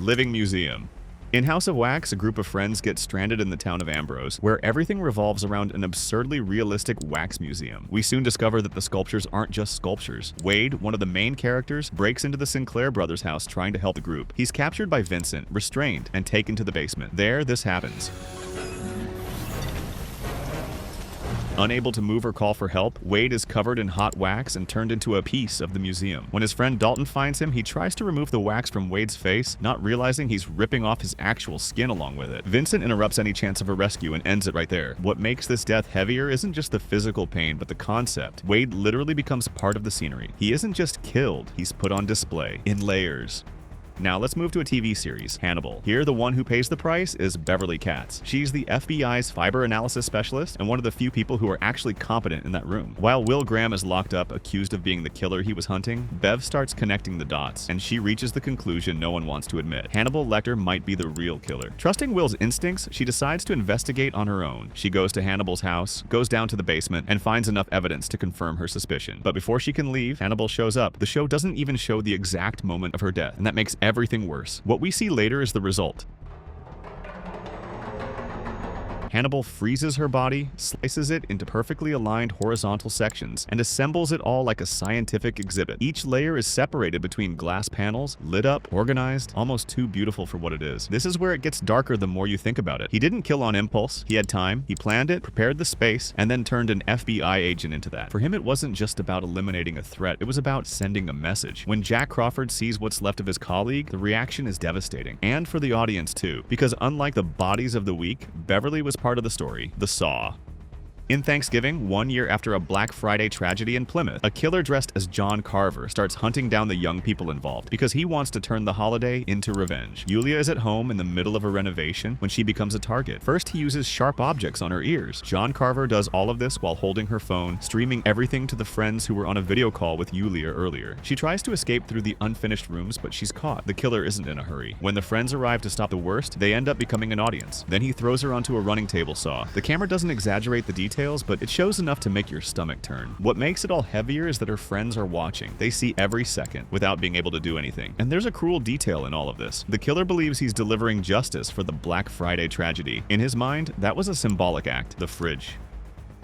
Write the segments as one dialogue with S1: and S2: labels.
S1: Living Museum. In House of Wax, a group of friends get stranded in the town of Ambrose, where everything revolves around an absurdly realistic wax museum. We soon discover that the sculptures aren't just sculptures. Wade, one of the main characters, breaks into the Sinclair brothers' house trying to help the group. He's captured by Vincent, restrained, and taken to the basement. There, this happens. Unable to move or call for help, Wade is covered in hot wax and turned into a piece of the museum. When his friend Dalton finds him, he tries to remove the wax from Wade's face, not realizing he's ripping off his actual skin along with it. Vincent interrupts any chance of a rescue and ends it right there. What makes this death heavier isn't just the physical pain, but the concept. Wade literally becomes part of the scenery. He isn't just killed, he's put on display, in layers. Now let's move to a TV series, Hannibal. Here, the one who pays the price is Beverly Katz. She's the FBI's fiber analysis specialist and one of the few people who are actually competent in that room. While Will Graham is locked up, accused of being the killer he was hunting, Bev starts connecting the dots, and she reaches the conclusion no one wants to admit. Hannibal Lecter might be the real killer. Trusting Will's instincts, she decides to investigate on her own. She goes to Hannibal's house, goes down to the basement, and finds enough evidence to confirm her suspicion. But before she can leave, Hannibal shows up. The show doesn't even show the exact moment of her death, and that makes everything worse. What we see later is the result. Hannibal freezes her body, slices it into perfectly aligned horizontal sections, and assembles it all like a scientific exhibit. Each layer is separated between glass panels, lit up, organized, almost too beautiful for what it is. This is where it gets darker the more you think about it. He didn't kill on impulse, he had time, he planned it, prepared the space, and then turned an FBI agent into that. For him, it wasn't just about eliminating a threat, it was about sending a message. When Jack Crawford sees what's left of his colleague, the reaction is devastating. And for the audience too, because unlike the bodies of the week, Beverly was part of the story, the Saw. In Thanksgiving, 1 year after a Black Friday tragedy in Plymouth, a killer dressed as John Carver starts hunting down the young people involved because he wants to turn the holiday into revenge. Yulia is at home in the middle of a renovation when she becomes a target. First, he uses sharp objects on her ears. John Carver does all of this while holding her phone, streaming everything to the friends who were on a video call with Yulia earlier. She tries to escape through the unfinished rooms, but she's caught. The killer isn't in a hurry. When the friends arrive to stop the worst, they end up becoming an audience. Then he throws her onto a running table saw. The camera doesn't exaggerate the details, but it shows enough to make your stomach turn. What makes it all heavier is that her friends are watching. They see every second without being able to do anything. And there's a cruel detail in all of this. The killer believes he's delivering justice for the Black Friday tragedy. In his mind, that was a symbolic act, the fridge.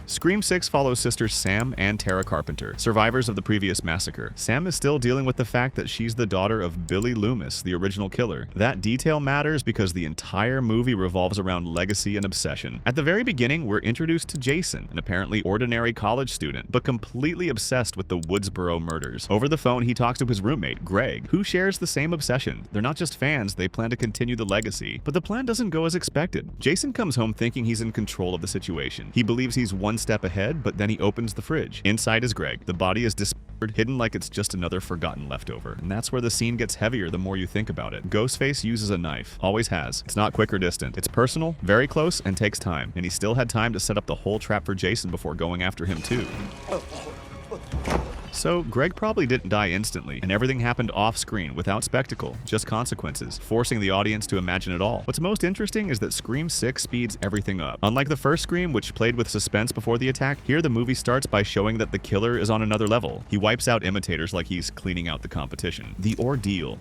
S1: Scream 6 follows sisters Sam and Tara Carpenter, survivors of the previous massacre. Sam is still dealing with the fact that she's the daughter of Billy Loomis, the original killer. That detail matters because the entire movie revolves around legacy and obsession. At the very beginning, we're introduced to Jason, an apparently ordinary college student, but completely obsessed with the Woodsboro murders. Over the phone, he talks to his roommate, Greg, who shares the same obsession. They're not just fans, they plan to continue the legacy. But the plan doesn't go as expected. Jason comes home thinking he's in control of the situation. He believes he's one step ahead, but then he opens the fridge. Inside is Greg. The body is dismembered, hidden like it's just another forgotten leftover. And that's where the scene gets heavier the more you think about it. Ghostface uses a knife. Always has. It's not quick or distant. It's personal, very close, and takes time. And he still had time to set up the whole trap for Jason before going after him too. So, Greg probably didn't die instantly, and everything happened off-screen, without spectacle, just consequences, forcing the audience to imagine it all. What's most interesting is that Scream 6 speeds everything up. Unlike the first Scream, which played with suspense before the attack, here the movie starts by showing that the killer is on another level. He wipes out imitators like he's cleaning out the competition. The ordeal.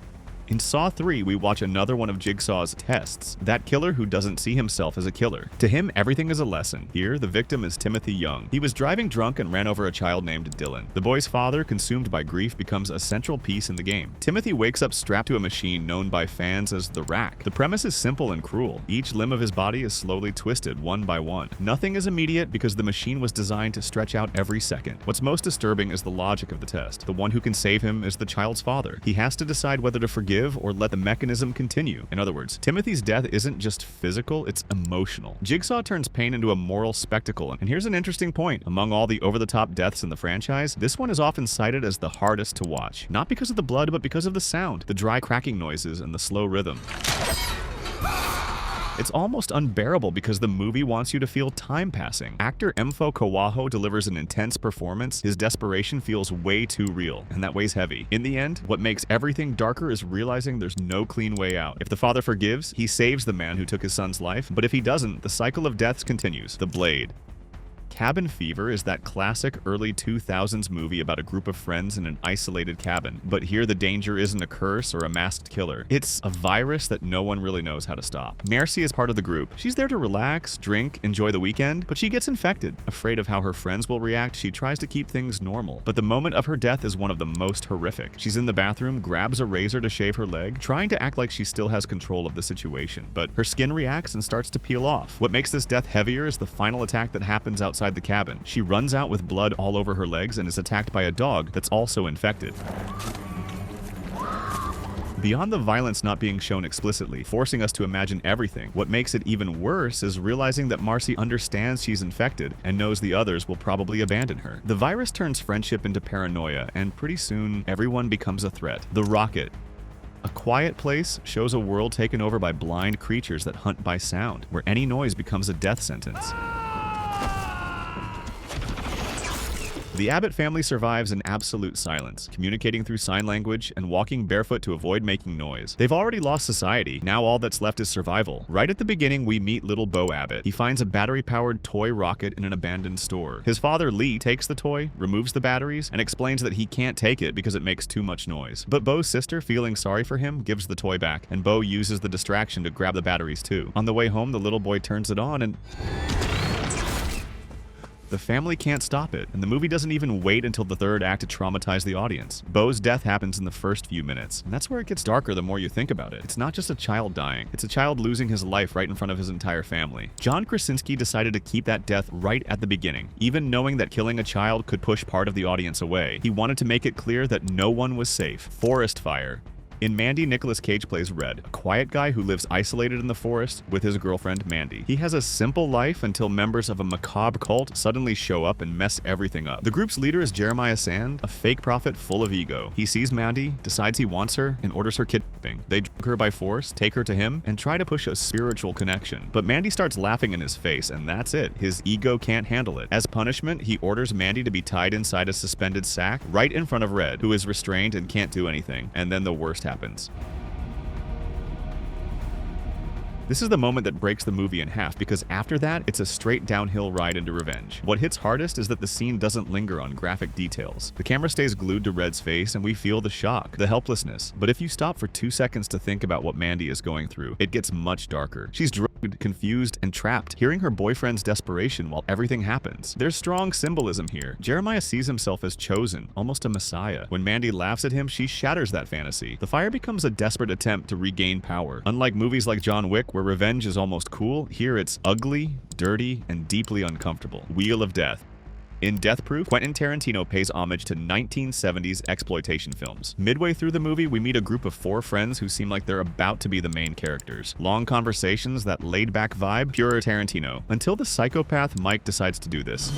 S1: In Saw 3, we watch another one of Jigsaw's tests, that killer who doesn't see himself as a killer. To him, everything is a lesson. Here, the victim is Timothy Young. He was driving drunk and ran over a child named Dylan. The boy's father, consumed by grief, becomes a central piece in the game. Timothy wakes up strapped to a machine known by fans as the Rack. The premise is simple and cruel. Each limb of his body is slowly twisted, one by one. Nothing is immediate because the machine was designed to stretch out every second. What's most disturbing is the logic of the test. The one who can save him is the child's father. He has to decide whether to forgive or let the mechanism continue. In other words, Timothy's death isn't just physical, it's emotional. Jigsaw turns pain into a moral spectacle, and here's an interesting point. Among all the over-the-top deaths in the franchise, this one is often cited as the hardest to watch. Not because of the blood, but because of the sound, the dry cracking noises, and the slow rhythm. It's almost unbearable because the movie wants you to feel time passing. Actor Mfo Kawaho delivers an intense performance. His desperation feels way too real, and that weighs heavy. In the end, what makes everything darker is realizing there's no clean way out. If the father forgives, he saves the man who took his son's life, but if he doesn't, the cycle of deaths continues. The Blade. Cabin Fever is that classic early 2000s movie about a group of friends in an isolated cabin, but here the danger isn't a curse or a masked killer. It's a virus that no one really knows how to stop. Marcy is part of the group. She's there to relax, drink, enjoy the weekend, but she gets infected. Afraid of how her friends will react, she tries to keep things normal. But the moment of her death is one of the most horrific. She's in the bathroom, grabs a razor to shave her leg, trying to act like she still has control of the situation, but her skin reacts and starts to peel off. What makes this death heavier is the final attack that happens outside the cabin. She runs out with blood all over her legs and is attacked by a dog that's also infected. Beyond the violence not being shown explicitly, forcing us to imagine everything, what makes it even worse is realizing that Marcy understands she's infected and knows the others will probably abandon her. The virus turns friendship into paranoia, and pretty soon, everyone becomes a threat. The Rocket. A Quiet Place shows a world taken over by blind creatures that hunt by sound, where any noise becomes a death sentence. The Abbott family survives in absolute silence, communicating through sign language and walking barefoot to avoid making noise. They've already lost society, now all that's left is survival. Right at the beginning, we meet little Bo Abbott. He finds a battery-powered toy rocket in an abandoned store. His father, Lee, takes the toy, removes the batteries, and explains that he can't take it because it makes too much noise. But Bo's sister, feeling sorry for him, gives the toy back, and Bo uses the distraction to grab the batteries too. On the way home, the little boy turns it on and the family can't stop it, and the movie doesn't even wait until the third act to traumatize the audience. Bo's death happens in the first few minutes, and that's where it gets darker the more you think about it. It's not just a child dying, it's a child losing his life right in front of his entire family. John Krasinski decided to keep that death right at the beginning. Even knowing that killing a child could push part of the audience away, he wanted to make it clear that no one was safe. Forest fire. In Mandy, Nicolas Cage plays Red, a quiet guy who lives isolated in the forest with his girlfriend Mandy. He has a simple life until members of a macabre cult suddenly show up and mess everything up. The group's leader is Jeremiah Sand, a fake prophet full of ego. He sees Mandy, decides he wants her, and orders her kidnapping. They drug her by force, take her to him, and try to push a spiritual connection. But Mandy starts laughing in his face, and that's it. His ego can't handle it. As punishment, he orders Mandy to be tied inside a suspended sack right in front of Red, who is restrained and can't do anything. And then the worst happens. This is the moment that breaks the movie in half, because after that, it's a straight downhill ride into revenge. What hits hardest is that the scene doesn't linger on graphic details. The camera stays glued to Red's face and we feel the shock, the helplessness. But if you stop for 2 seconds to think about what Mandy is going through, it gets much darker. She's drugged, confused, and trapped, hearing her boyfriend's desperation while everything happens. There's strong symbolism here. Jeremiah sees himself as chosen, almost a messiah. When Mandy laughs at him, she shatters that fantasy. The fire becomes a desperate attempt to regain power. Unlike movies like John Wick, where revenge is almost cool, here it's ugly, dirty, and deeply uncomfortable. Wheel of Death. In Death Proof, Quentin Tarantino pays homage to 1970s exploitation films. Midway through the movie, we meet a group of 4 friends who seem like they're about to be the main characters. Long conversations, that laid-back vibe, pure Tarantino. Until the psychopath Mike decides to do this.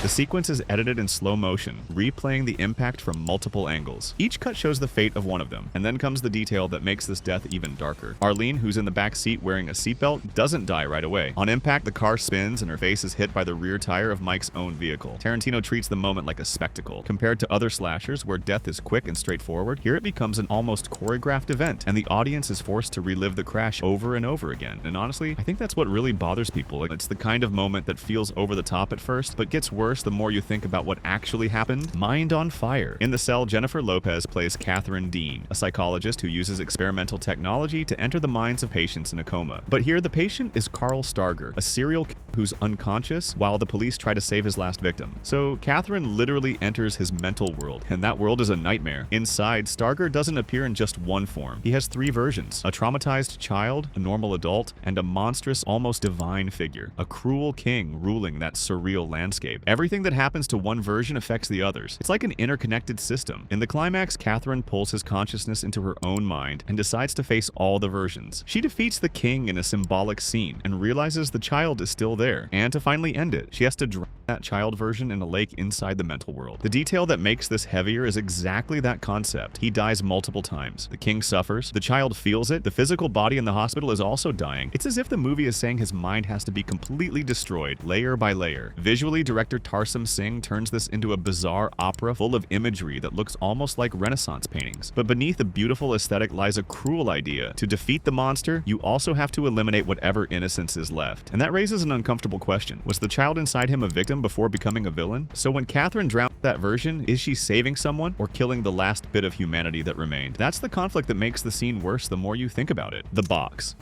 S1: The sequence is edited in slow motion, replaying the impact from multiple angles. Each cut shows the fate of one of them, and then comes the detail that makes this death even darker. Arlene, who's in the back seat wearing a seatbelt, doesn't die right away. On impact, the car spins and her face is hit by the rear tire of Mike's own vehicle. Tarantino treats the moment like a spectacle. Compared to other slashers where death is quick and straightforward, here it becomes an almost choreographed event, and the audience is forced to relive the crash over and over again. And honestly, I think that's what really bothers people. It's the kind of moment that feels over the top at first, but gets worse the more you think about what actually happened. Mind on Fire. In The Cell, Jennifer Lopez plays Catherine Dean, a psychologist who uses experimental technology to enter the minds of patients in a coma. But here, the patient is Carl Starger, a serial killer who's unconscious while the police try to save his last victim. So Catherine literally enters his mental world, and that world is a nightmare. Inside, Starger doesn't appear in just one form. He has 3 versions: a traumatized child, a normal adult, and a monstrous, almost divine figure. A cruel king ruling that surreal landscape. Everything that happens to one version affects the others. It's like an interconnected system. In the climax, Catherine pulls his consciousness into her own mind and decides to face all the versions. She defeats the king in a symbolic scene and realizes the child is still there. And to finally end it, she has to drown that child version in a lake inside the mental world. The detail that makes this heavier is exactly that concept. He dies multiple times. The king suffers. The child feels it. The physical body in the hospital is also dying. It's as if the movie is saying his mind has to be completely destroyed, layer by layer. Visually, director Tarsem Singh turns this into a bizarre opera full of imagery that looks almost like Renaissance paintings. But beneath the beautiful aesthetic lies a cruel idea. To defeat the monster, you also have to eliminate whatever innocence is left. And that raises an uncomfortable uncomfortable question. Was the child inside him a victim before becoming a villain? So when Catherine drowned that version, is she saving someone or killing the last bit of humanity that remained? That's the conflict that makes the scene worse the more you think about it. The box.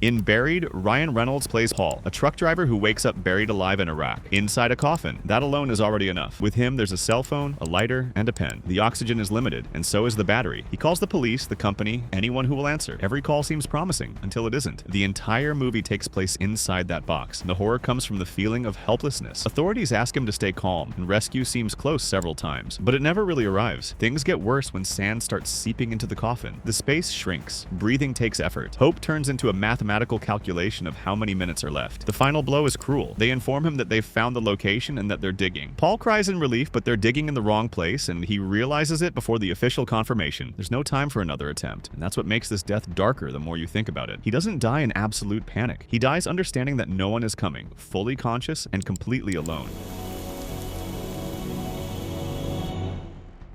S1: In Buried, Ryan Reynolds plays Paul, a truck driver who wakes up buried alive in Iraq, inside a coffin. That alone is already enough. With him, there's a cell phone, a lighter, and a pen. The oxygen is limited, and so is the battery. He calls the police, the company, anyone who will answer. Every call seems promising, until it isn't. The entire movie takes place inside that box. The horror comes from the feeling of helplessness. Authorities ask him to stay calm, and rescue seems close several times, but it never really arrives. Things get worse when sand starts seeping into the coffin. The space shrinks. Breathing takes effort. Hope turns into a mathematical calculation of how many minutes are left. The final blow is cruel. They inform him that they've found the location and that they're digging. Paul cries in relief, but they're digging in the wrong place, and he realizes it before the official confirmation. There's no time for another attempt, and that's what makes this death darker the more you think about it. He doesn't die in absolute panic. He dies understanding that no one is coming, fully conscious and completely alone.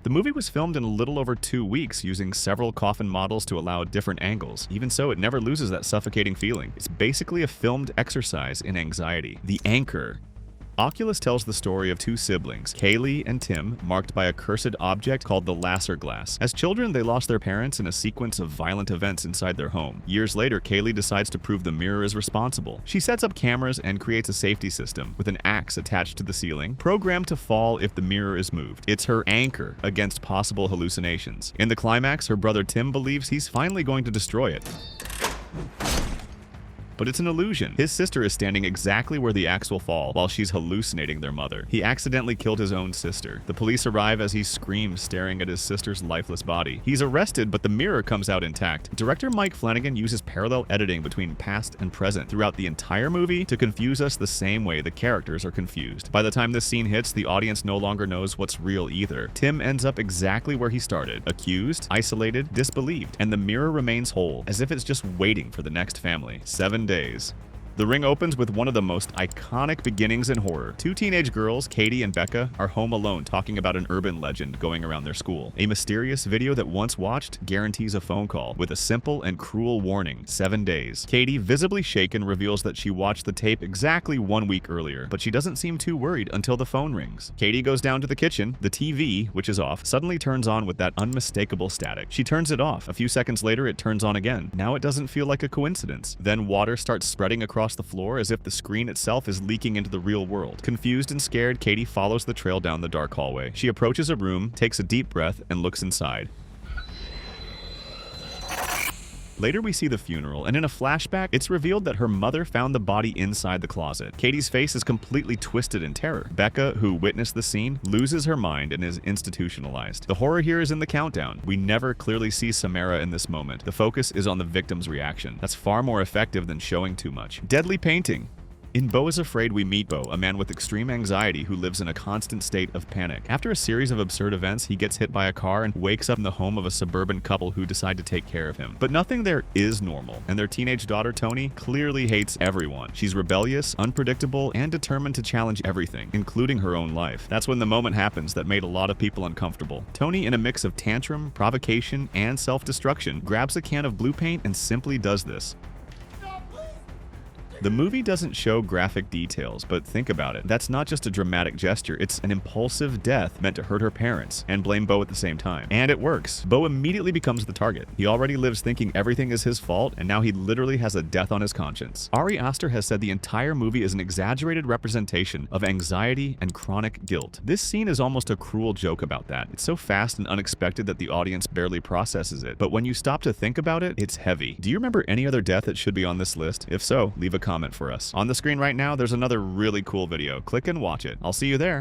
S1: The movie was filmed in a little over 2 weeks using several coffin models to allow different angles. Even so, it never loses that suffocating feeling. It's basically a filmed exercise in anxiety. The Anchor. Oculus tells the story of two siblings, Kaylee and Tim, marked by a cursed object called the Lasser Glass. As children, they lost their parents in a sequence of violent events inside their home. Years later, Kaylee decides to prove the mirror is responsible. She sets up cameras and creates a safety system with an axe attached to the ceiling, programmed to fall if the mirror is moved. It's her anchor against possible hallucinations. In the climax, her brother Tim believes he's finally going to destroy it. But it's an illusion. His sister is standing exactly where the axe will fall while she's hallucinating their mother. He accidentally killed his own sister. The police arrive as he screams, staring at his sister's lifeless body. He's arrested, but the mirror comes out intact. Director Mike Flanagan uses parallel editing between past and present throughout the entire movie to confuse us the same way the characters are confused. By the time this scene hits, the audience no longer knows what's real either. Tim ends up exactly where he started, accused, isolated, disbelieved, and the mirror remains whole, as if it's just waiting for the next family. 7 days. The Ring opens with one of the most iconic beginnings in horror. Two teenage girls, Katie and Becca, are home alone talking about an urban legend going around their school. A mysterious video that once watched guarantees a phone call with a simple and cruel warning: 7 days. Katie, visibly shaken, reveals that she watched the tape exactly 1 week earlier, but she doesn't seem too worried until the phone rings. Katie goes down to the kitchen. The TV, which is off, suddenly turns on with that unmistakable static. She turns it off. A few seconds later, it turns on again. Now it doesn't feel like a coincidence. Then water starts spreading across the floor as if the screen itself is leaking into the real world. Confused and scared, Katie follows the trail down the dark hallway. She approaches a room, takes a deep breath, and looks inside. Later we see the funeral, and in a flashback, it's revealed that her mother found the body inside the closet. Katie's face is completely twisted in terror. Becca, who witnessed the scene, loses her mind and is institutionalized. The horror here is in the countdown. We never clearly see Samara in this moment. The focus is on the victim's reaction. That's far more effective than showing too much. Deadly painting. In Beau is Afraid, we meet Beau, a man with extreme anxiety who lives in a constant state of panic. After a series of absurd events, he gets hit by a car and wakes up in the home of a suburban couple who decide to take care of him. But nothing there is normal, and their teenage daughter, Toni, clearly hates everyone. She's rebellious, unpredictable, and determined to challenge everything, including her own life. That's when the moment happens that made a lot of people uncomfortable. Toni, in a mix of tantrum, provocation, and self-destruction, grabs a can of blue paint and simply does this. The movie doesn't show graphic details, but think about it. That's not just a dramatic gesture, it's an impulsive death meant to hurt her parents and blame Beau at the same time. And it works. Beau immediately becomes the target. He already lives thinking everything is his fault, and now he literally has a death on his conscience. Ari Aster has said the entire movie is an exaggerated representation of anxiety and chronic guilt. This scene is almost a cruel joke about that. It's so fast and unexpected that the audience barely processes it, but when you stop to think about it, it's heavy. Do you remember any other death that should be on this list? If so, leave a comment for us. On the screen right now, there's another really cool video. Click and watch it. I'll see you there.